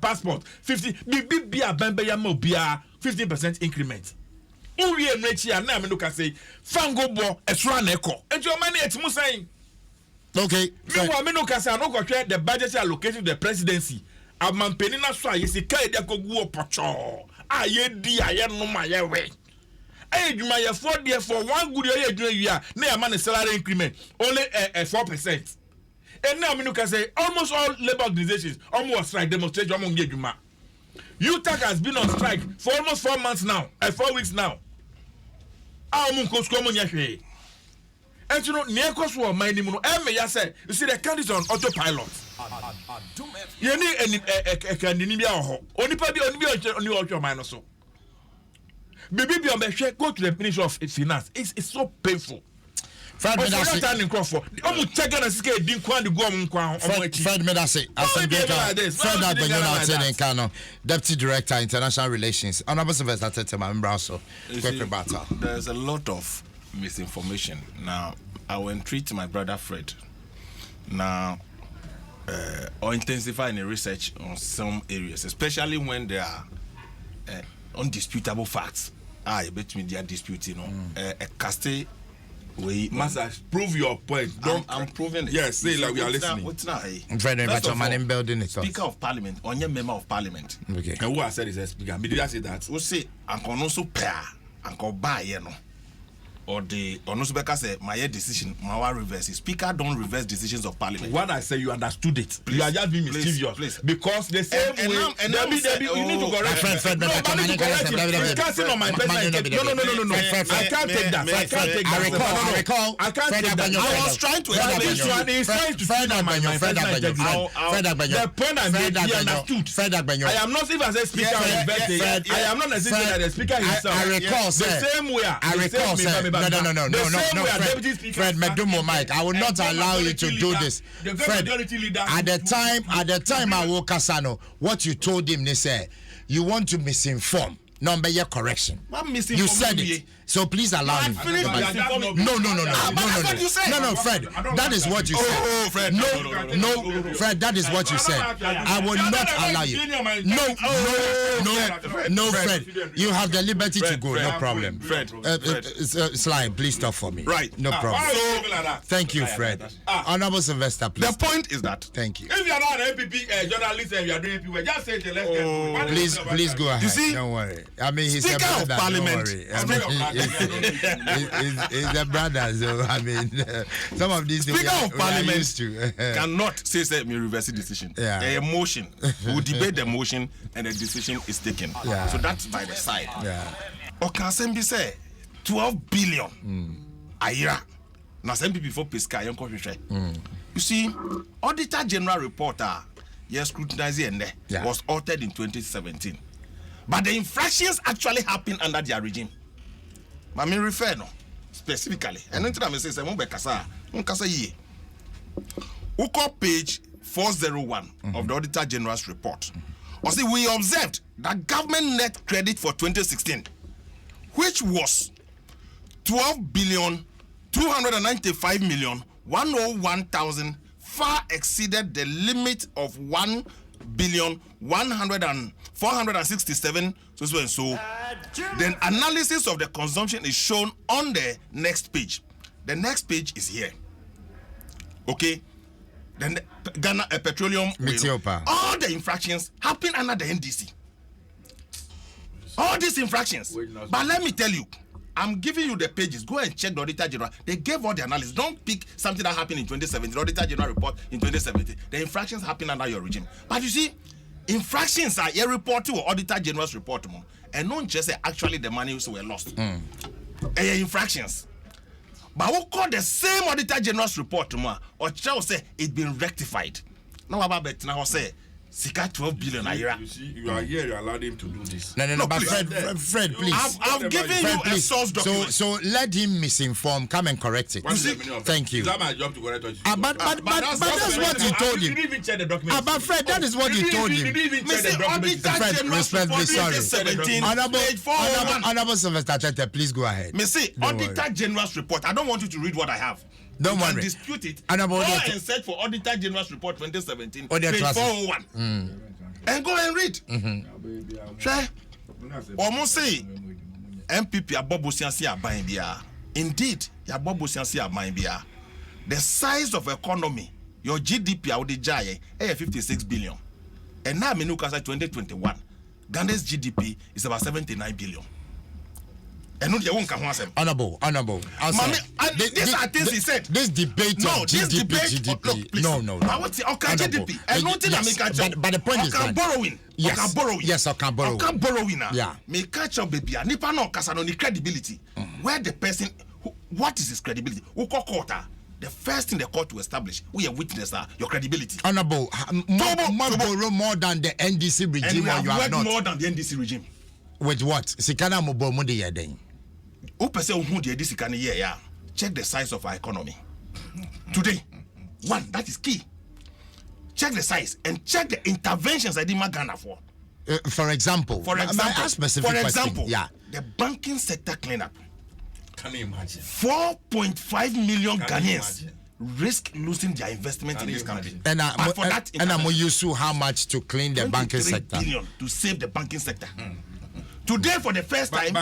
passport 50 bia bembe ya mo bia 15% increment. Uwi enrechi na me no ka say fango bo esura na eko. Enti o mani etimu saying. Okay. Me no ka say no go the budget allocation the presidency. Amampeni na so ayesi ka ede kogu opocho. Aye di aye no ma ye we. Hey, you may afford there for 1 good year, na man salary increment only 4%. And now I can say almost all labor organizations almost strike demonstration among Yejuma. UTAC has been on strike for almost 4 months now, 4 weeks now. Munko Scomo Yashi. And you know, near Cosmo, my name, ya say, you see the candidates on autopilot. You need any Candinia, only probably on your minus so. Baby, go to the Ministry of Finance. It's so painful. Fred Medase. Deputy Director International Relations. Honorable Sylvester Tetema, member also. There's a lot of misinformation. Now, I will entreat my brother Fred. Now, or intensify the research on some areas, especially when there are undisputable facts. I bet me they are disputing. A caste. Master, prove your point. I'm proving it. Yes, say like we are listening. What's now? Building it. Speaker of Parliament, on your member of Parliament. Okay. And who has said is a speaker? Did I say that? We say, Uncle Noso pair, Uncle Buy, you know. Or the Onosubeka say my decision, my reverse. Speaker don't reverse decisions of Parliament. When I say you understood it, please, you are just being mischievous. Please. Because the same way, you need to correct. Fred, no, but you can't say on my personal. No. I can't take that. I can't take that. I recall. I can't take that. I was trying to explain this one. Is trying to Fred Agbanyo. The point I'm making, he understood. Fred Agbanyo. I am not even as a speaker. I am not necessarily the speaker himself. I recall, the same way. I recall, sir. No, Fred, Medumo Mike, I will not allow you to do this. Fred, at the time I woke Kasano, what you told him, they said, you want to misinform. Number your correction. You said it. So please allow me. No, Fred. That is what you said. Fred. No, Fred, that is what you said. I will not allow you. No, Fred. You have the liberty to go. No problem. Fred. Slime, please stop for me. Right. No problem. Thank you, Fred. Honorable Sylvester, please. The point is that. Thank you. If you are not an APP journalist and you are doing APP, just say the let's get Please go ahead. You see, don't worry. I mean, he's Speaker a brother. of Parliament. Don't worry. He's a brother, so I mean, some of these Speaker of Parliament used to. cannot say me reverse the decision. Yeah. A motion. We will debate the motion and the decision is taken. Yeah. So that's by the side. Yeah. Okasembi say 12 billion a year. Now some people before Pesca, you see, Auditor General report scrutinizing was altered in 2017. But the infractions actually happened under their regime. I mean, refer no specifically. And then I say, Uko page 401 of the Auditor General's report. We observed that government net credit for 2016, which was 12,295,101,000, far exceeded the limit of 1,467,000. So then analysis of the consumption is shown on the next page. The next page is here. Okay. Then Ghana Petroleum. All the infractions happen under the NDC. All these infractions. But let me tell you, I'm giving you the pages. Go and check the Auditor General. They gave all the analysis. Don't pick something that happened in 2017. The Auditor General report in 2017. The infractions happen under your regime. But you see, infractions are a report to Auditor General's report, and not just say actually the money were lost. Infractions. But we call the same Auditor General's report, or shall say it's been rectified. Now about bet now say. Sika 12 billion a year. You see, you are here, you allowed him to do this. No, but Fred, please. I've given you a source document. So let him misinform. Come and correct it. Thank you. Is that my job to correct it? But that's what you told him. You didn't even check the document. But Fred, that is what you told him. You didn't even check the document. Fred, respectfully, sorry. Honorable Sylvester Tete, please go ahead. Auditor General's report. I don't want you to read what I have. Don't you worry. Can dispute it. Go and search for Auditor General's report 2017, page 401. And go and read. Almost say MPP abobosiansi abainbia. Indeed, abobosiansi abainbia. The size of economy, your GDP would jay 56 billion. And now Menukasa 2021, Ghana's GDP is about 79 billion. And no, they won't come once. Honorable. These are things he said. This debate no, of this GDP, debate. GDP. No. I would say okay, GDP. And no thing yes, I make catch up. But the point is that borrowing. Yes, I can borrow. Okay, borrowing. Yeah. May catch up, baby. Nipa no kasa no credibility. Where the person, what is his credibility? Who call court? The first thing the court to establish, we are witness your credibility. Honorable, borrow more than the NDC regime, and we have or you have worked not. more than the NDC regime. With what? Sikana mobo mundi ya den. Who person who the NDC can hear? Yeah. Check the size of our economy today. One, that is key. Check the size and check the interventions I did Ghana for. For example, yeah, the banking sector cleanup. Can you imagine? 4.5 million Ghanaians risk losing their investment in this country. And I'm used to how much to clean the banking sector. Billion to save the banking sector. Today, for the first time,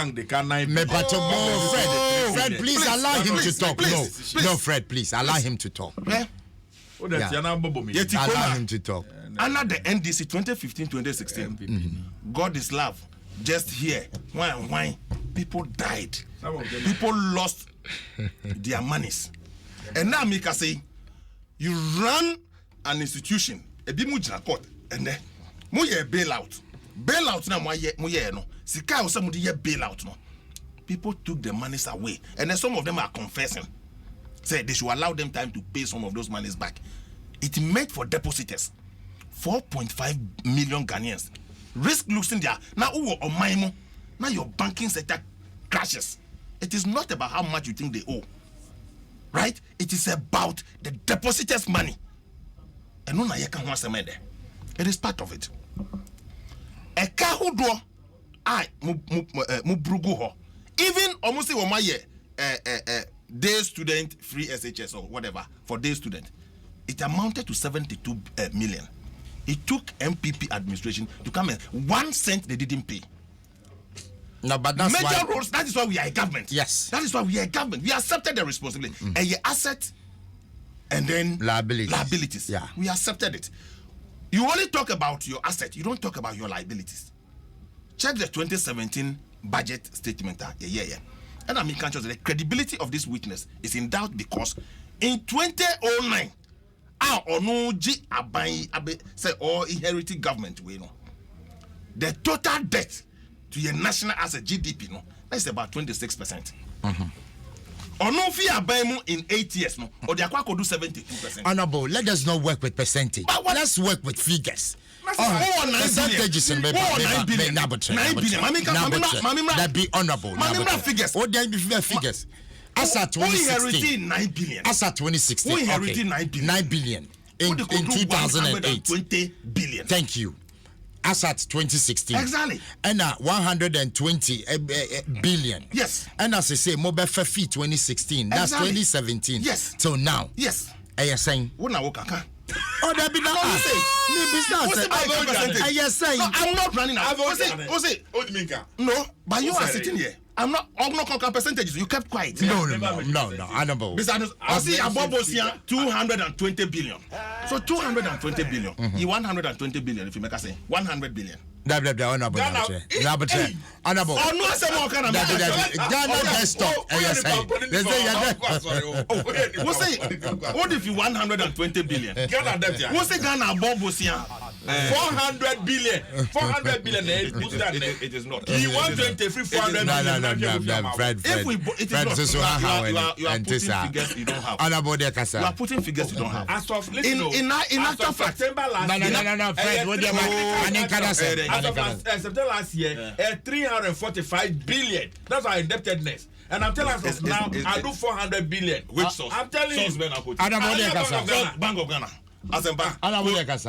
Fred, please allow him to talk. No, Fred, please allow him to talk. Allow him to talk. Under the NDC 2015-2016, God is love. Just here, why people died. People lost their monies. And now Mika say, you run an institution, a bimujina court, and then muye bailout. Bailout na muye no. Sika or somebody bailout no. People took the monies away. And then some of them are confessing. Say they should allow them time to pay some of those monies back. It made for depositors 4.5 million Ghanaians risk losing their now now your banking sector crashes. It is not about how much you think they owe, right? It is about the depositors' money. And no it is part of it. A kahudo I mubrugu ho even almost day student free SHS or whatever for day student, it amounted to 72 million. It took MPP administration to come and 1 cent they didn't pay. No, but that's major roles. That is why we are a government. Yes, that is why we are a government. We accepted the responsibility and your asset and then liabilities. Yeah, we accepted it. You only talk about your asset. You don't talk about your liabilities. Check the 2017 budget statement. And I mean, the credibility of this witness is in doubt because in 2009, say all inherited government we know the total debt to your national asset GDP that's about 26%. Or no fear in 8 years or the aqua could do 72%. Honorable, let us not work with percentage. Let's work with figures. Percentages in 9 billion. That be honorable. Figures. What they be figures? As at 2016, 9 billion. As at 2016, we inherited 9 billion. 9 billion in 2008. 20 billion. Thank you. As at 2016. Exactly. And 120 billion. Yes. And as I say, mobile fee 2016. That's exactly. 2017. Yes. Till now. Yes. Are you saying? What now? Kaka? Oh, that be not I'm not running out. No, but you are sitting here. I'm not percentages. You kept quiet. No. I know. I see above us here 220 billion. So 220 billion. You 120 billion if you make us say 100 billion. Honorable. Honorable. Ghana desktop. What if you 120 billion? What's the Ghana above us here? 400 billion. 400 billion. It is not. He 120 free 400 billion. Fred, if we it is not. You are putting figures you don't have. You are putting figures you don't have. As of in actual fact. September last year. No. Fred, what do you mean? As of September last year, 345 billion. That's our indebtedness. And I'm telling us now, I do 400 billion. Which source? I'm telling you. Bank of Ghana. As a bank.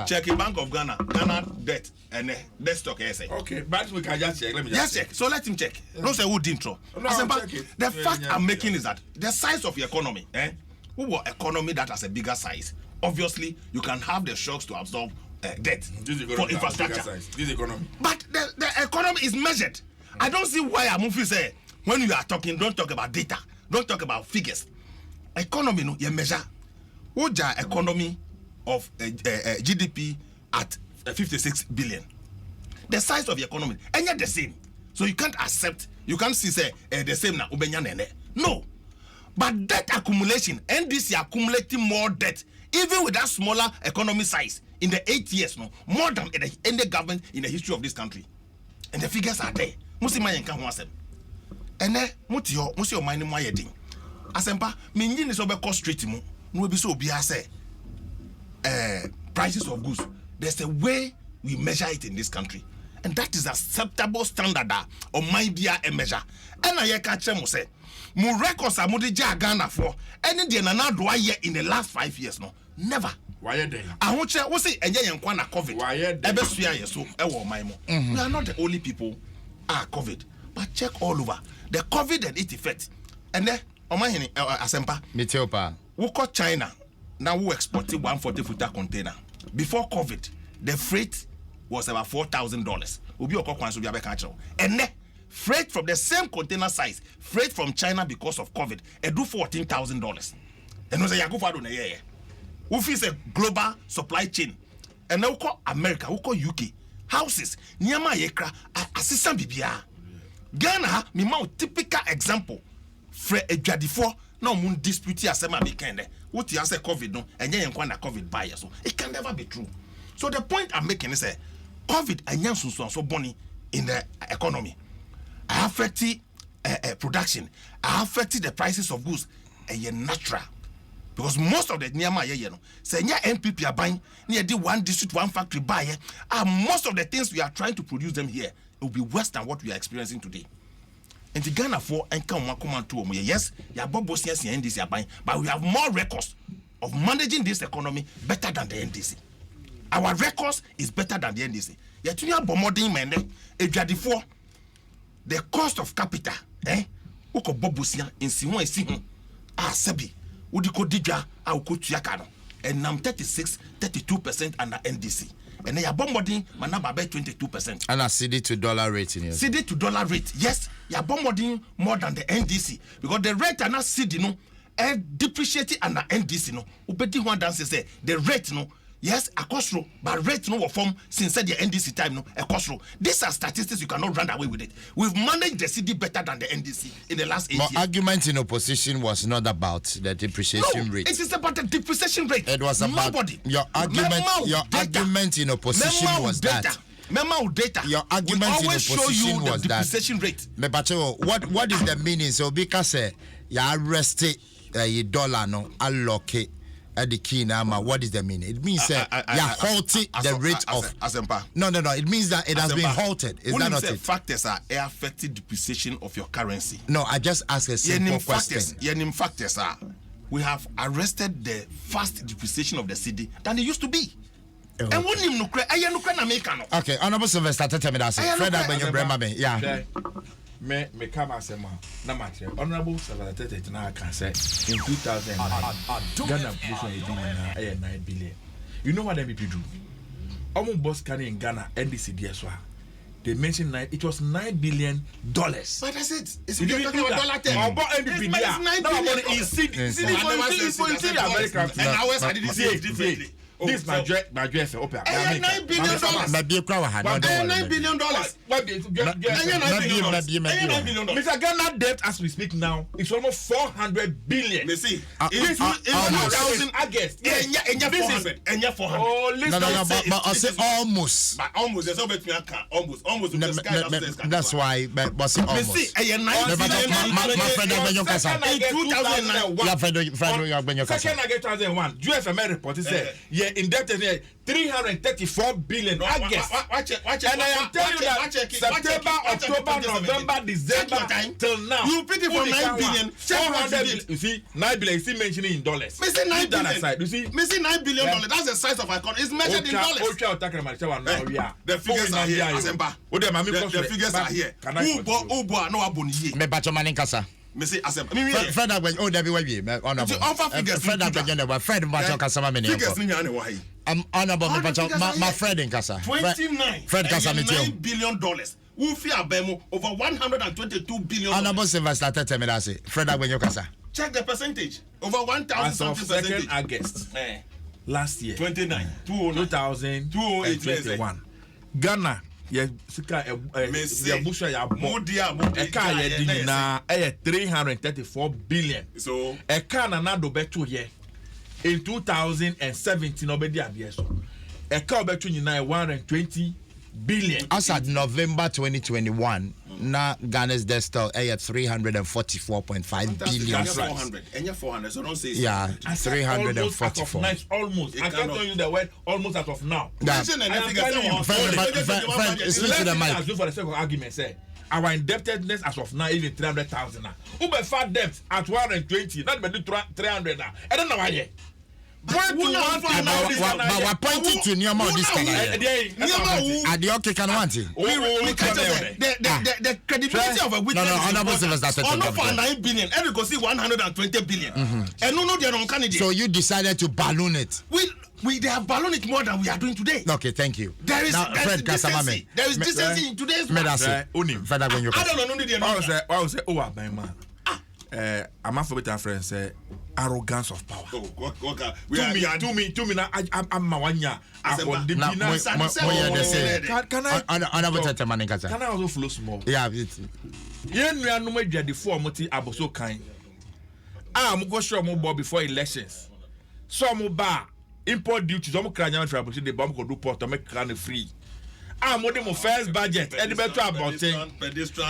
Check in Bank of Ghana. Ghana debt and debt stock. Okay, but we can just check. Let me just check. So let him check. Don't say who didn't throw. As a bank, the fact I'm making is that the size of your economy, who were economy that has a bigger size, obviously you can have the shocks to absorb debt for infrastructure. This economy. But the economy is measured. I don't see why Amufi say when you are talking, don't talk about data, don't talk about figures. Economy, no, you measure. What's your economy of GDP at 56 billion? The size of the economy, and yet the same. So you can't see say the same na ubenya nene. No. But debt accumulation, NDC accumulating more debt, even with that smaller economy size in the 8 years, no, more than any government in the history of this country. And the figures are there. Musi mayenka Nsem. And then musi your mind mo yedin. Asempa, me nyi so be cost street mu. No be so bia say prices of goods. There's a way we measure it in this country. And that is acceptable standard or my dear a measure. And I catch them say, mu records are mudi Ghana for any day na do I hear in the last 5 years no never. Why then? I want you say enye yenkwa na COVID. Why then? Ebe suya yeso ewo my mo. We are not the only people are COVID, but check all over the COVID and its effect. And then omahini asempa. Meteopa. We call China now we exported 140-footer container. Before COVID, the freight was about $4,000. Obi okokwan so bi abeka and freight from the same container size, freight from China because of COVID, it do $14,000. And was a yago na ye. We face a global supply chain. And now we call America, we call UK. Houses, Nyama Yekra, assistant Bibia. Ghana, me ma typical example. Fre Ejadifo, now moon dispute asema weekend. What you say COVID no, and yen na COVID buyer. So it can never be true. So the point I'm making is COVID and so bonny in the economy. Affected production, affected the prices of goods, and natural. Because most of the Nyama say NPP are buying near the one district, one factory buyer, and most of the things we are trying to produce them here, it will be worse than what we are experiencing today. And the Ghana for and come to yes, ya bobos yes NDC are buying, but we have more records of managing this economy better than the NDC. Our records is better than the NDC. Yet you have bomoding men, Ejadifo. The cost of capital, uko bobusia in Simon Simon, Sebi, Udiko Dija, Auko Tuakano, and now 32% under NDC. And they are bombarding Manaba by 22%. And a CD to dollar rate in here. CD to dollar rate, yes, you are bombarding more than the NDC because the rate are not CD, no, and depreciating under NDC, no. Upeti one dance say the rate, no. Yes, a cost row, but rate no form since the NDC time no a cost row. These are statistics you cannot run away with it. We've managed the CD better than the NDC in the last 8 years. My argument in opposition was not about the depreciation rate. It is about the depreciation rate. It was about your argument. Your argument in opposition was that. Memo data. Your argument in opposition was that. Depreciation rate. What is the meaning? So because you arrested a dollar no allocate. The key now, what is the meaning? It means halted the rate of Asempa. No. It means that it has been halted. Is that not it? Factors are affecting depreciation of your currency. No, I just asked a simple question. Factors are we have arrested the fast depreciation of the CD than it used to be. And when you okay, Honorable Sylvester, tell me that. Fred, yeah. Me come as a man. No matter. Honorable Sylvester now can say in 2000 Ghana population 9 billion. You know what MPP do? Almost boss can in Ghana NDC DSW. They mentioned it was $9 billion. But that's it. It's talking about dollar term. About MPP. It's $9 billion. American. And ours I didn't see it differently. This my dress open. $9 billion. $9 billion. Mr. Ghana debt as we speak now is almost 400 billion. You see, it's August. Yeah, 400. Oh, listen. No, but I say almost. But almost. There's always almost. That's why. But say almost. See, my friend, when you can say in 2001. Second again 2001. GFMA report said indebted 334 billion. August. Watch it. And I am telling you that September, October, November, December till now. You pay it for 9 billion. 400. You see, 9 billion. You see mentioning in dollars. Missing 9 billion. Aside, you see, missing $9 billion. That's the size of our economy. It's measured in dollars. The figures are here. The figures are here. Ubo no aboni. Me bacho manikasa. Me say Asempa. Fred Agwen, oh, there be way. Honorable. Fred Agwen, Fred Bacho Kasama Mini. Figures ni ane wahi. Honorable, my friend in Kasa. 29. Fred Kasa $9 billion. Ufi Abemo over 122 billion. Honorable Sylvester, tell me that say. Fred Agwen Kasa. Check the percentage. Over 1,000 something percentage. August. Last year. 29. 2021. Ghana ye sika ye busha ya Modia e car ye di na 334 billion. So e car na do beto ye in 2017 obedi ade so e car beto nyina 120 billion. As at November 2021, now Ghana's debt still at 344.5 billion. 400. And you're 400, so don't say yeah, 344. Almost. I can't tell you the word almost as of now. Speak to the mic. For the sake of argument, say our indebtedness as of now even 300,000 now. Uber fat debt at 120, not be 300 now. I don't know why. But we're pointing to Nyama on this canal. Adioke can want it. We can't the credibility of a witness. No, honorable service that's on for 9 billion. Every go see 120 billion. And no, they're on candidate. So you decided to balloon it. They have ballooned it more than we are doing today. Okay, thank you. There is decency. There is decency in today's world. I don't know. Why was it? Oh, my man. I'm not for friend say arrogance of power. Oh, okay. To me. I'm Mawanya. Can I also flow small? Yeah. Yeah, no more the formality aboso kind. I'm go show more before elections. Some bar import duties. Some Ukrainian travel the bomb could do port to make Ukraine free. I'm on the first budget. Any better about saying Minister,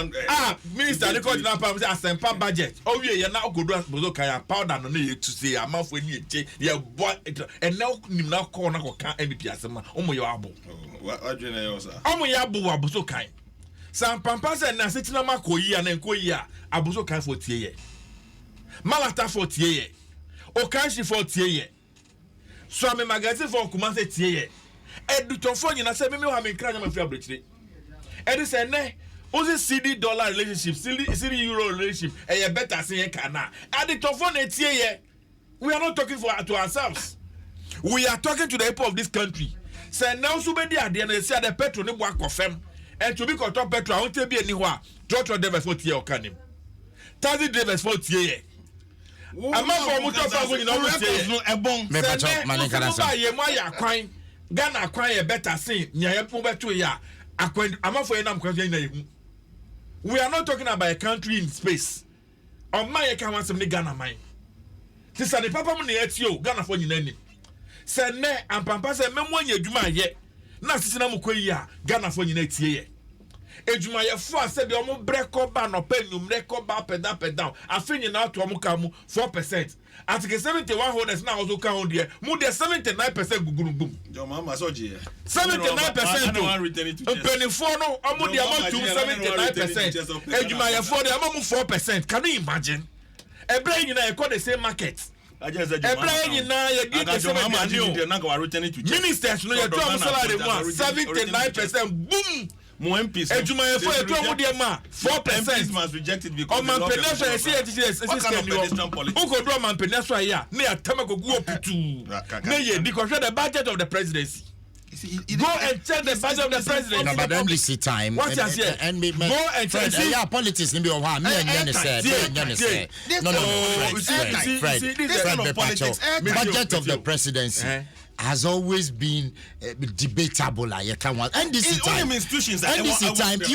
the court now say Asempa budget. Oh yeah, now go do bozo kaya powder no need to say amount for any yeah boy and now call na can NDP asema omo yo abo. What do you know sir? Omo yo abo abozo kan. Sam pampa say na setina makoyi na nkoyi a abozo kan for tie ye. Malata for tie ye. Okanshi for tie ye. So me magazine for kuma say tie ye. Edutonfo nyina say me ha me kra nyama free abrekyire. Edi say ne ozi CD dollar relationship, CD euro relationship e better say kana. Edutonfo na tie ye. We are not talking to ourselves. We are talking to the people of this country. Say now so be there na say the petrol ne bo akofem. And to be control petrol I want to be any ho a trotro drivers for tie o kanim. Taxi drivers for tie ye. Ama for motor for nyina o tie no ebon. Me pacho manikana sa. Ye mo ya kwan. Ghana acquire better say nya ye beto ya akwan amafo ye nam kwanso nya yehu. We are not talking about a country in space. On my account want some Ghana mine. This are the papa mo na etio Ghana for nyina ni. Se ne ampampa se memmo anya adwuma ye. Na sisi na mkoyi a Ghana for nyina tie ye. Ejuma ye fo ase bi omo breko ba no penum breko ba peda afenyi na to omo ka mu 4%. At 71 holders now also count there. More than 79% gugurubum. Your mama so je. 79%. Penny for no omo the amount to 79%. Ejuma ye for the amount 4%. Can you imagine? Every you know the same market. Every you know you get the same ministers no your job salary 79%. Boom. Mo MPs. Ejuma ye for your job ma 4% must reject it because man penetra say it is Unko do man penetra ya na ya tama go oputu na ye because the budget of the presidency. Go and check the budget of the presidency. No, but NBC time. What you say? Go and check. Yeah, politics ni be o ha. Me and say. No. Fred, budget of the presidency has always been debatable. Like NDC time, you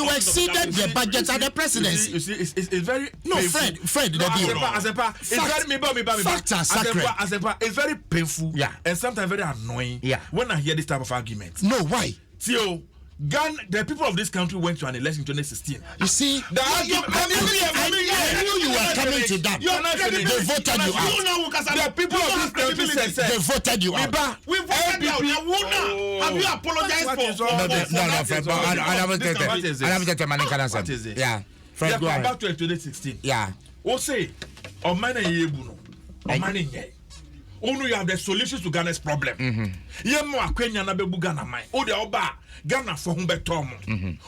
exceeded the budget of the presidency. You see, it's very no painful. Fred, facts are sacred. It's very painful. Yeah, and sometimes very annoying. Yeah, when I hear this type of argument. No, why? Theo, the people of this country went to an election in 2016. You see, I knew you were coming to that. They voted you out. The people of this country said they voted you out. We voted you out. Have you apologized for? No, Fred. What is it? Yeah, Fred, go ahead. Back to 2016. Yeah. O say, on mine yebuno, on mine nye. Only you have the solutions to Ghana's problem. Ye mo akwenya na bebu Ghana mine. O de oba Ghana for humbe tom.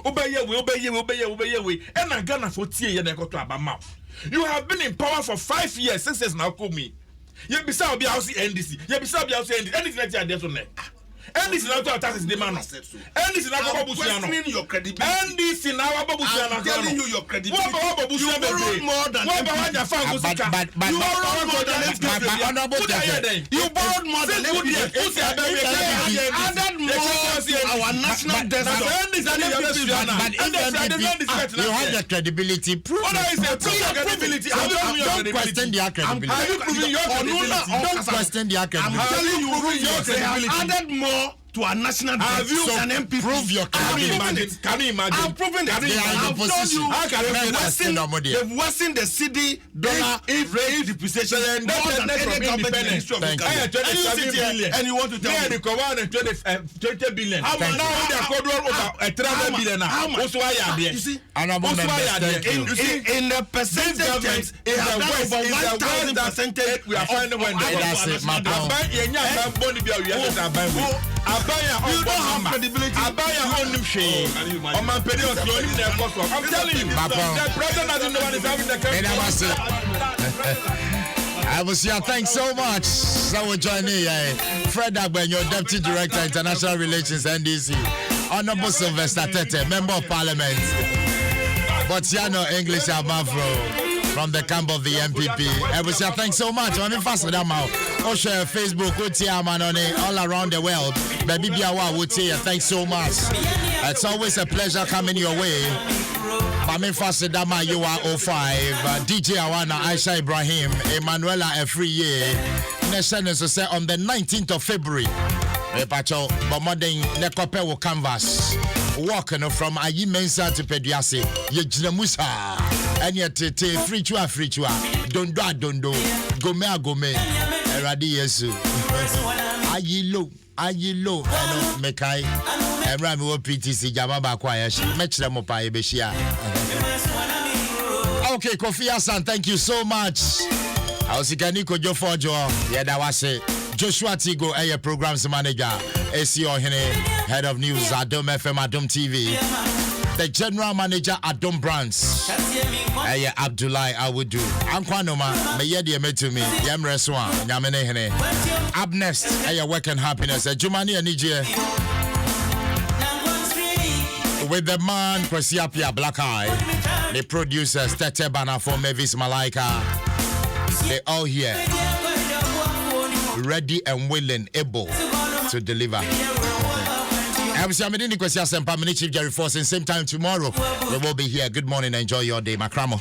Obeye we. And Ghana for tie ye na ekoto abama. You have been in power for 5 years since now call me. Ye bisa obi house NDC. Ye bisa obi house NDC. Anything that you are there so ne. NDC now to taxes the man. NDC now go busiano. Your credibility. NDC now go busiano. I'm telling you your credibility. You borrowed more than you borrowed more than our national desktop. You have the credibility. Prove credibility. Don't question their credibility. Have you proven your credibility? Don't question their credibility. I'm telling you, they have added more to our national debt than MPP. Prove your credibility. Can you imagine? I'm proving that. I've told you. They've worsened the city dollar rate depreciation more than any government in the history of the country. And you want to tell me? 20 billion. How much? Now they are going over a 3 billion. You see? In the percentage terms, it has done over 1,000%. We are finding one day. That's it, my point. You don't have credibility. I'm telling you, the president doesn't know what is happening in the country. I will say thanks so much. So we join me, Fred Agben, your Deputy Director, International Relations, NDC. Honorable Sylvester Tete, Member of Parliament. Botiano English Abafro. From the camp of the MPP. I will say thanks so much. I'm faster than now. Share Facebook, all around the world. Baby Biawa would say thanks so much. It's always a pleasure coming your way. Mami faster than my you are 05. DJ Awana Aisha Ibrahim, Emanuela Efriye. Nation is say on the 19th of February. Repacho, Bomoding Nekope will canvas. Walking from Ayimensa to Pediasi. Yejinamusa. And yet, free chua. Dondo. Gome. Eradi Yesu. Ayilo. Mekai. Emrami wo PTC Jamaba Kwayashi. Mechra Mopa Ebeshia. Okay, Kofi Hassan, thank you so much. I was Ikaniko Jofojo. Yeah, that was it. Joshua Tigo, Programs Manager. AC Ohene, Head of News, Adom FM, Adom TV. The General Manager, Adom Brands. Abdullah Awudu. Ankwanoma, Mayedi Metumi, Yamreswa, Yamenehene. Abnest, Work and Happiness. Jumani Anije. With the man, Kwesiapia Black Eye. The producers, Tete Bana for Mavis Malaika. They all here. Ready and willing, able to deliver. I'm Chief Jerry Force, and same time tomorrow we will be here. Good morning, enjoy your day, Macramo.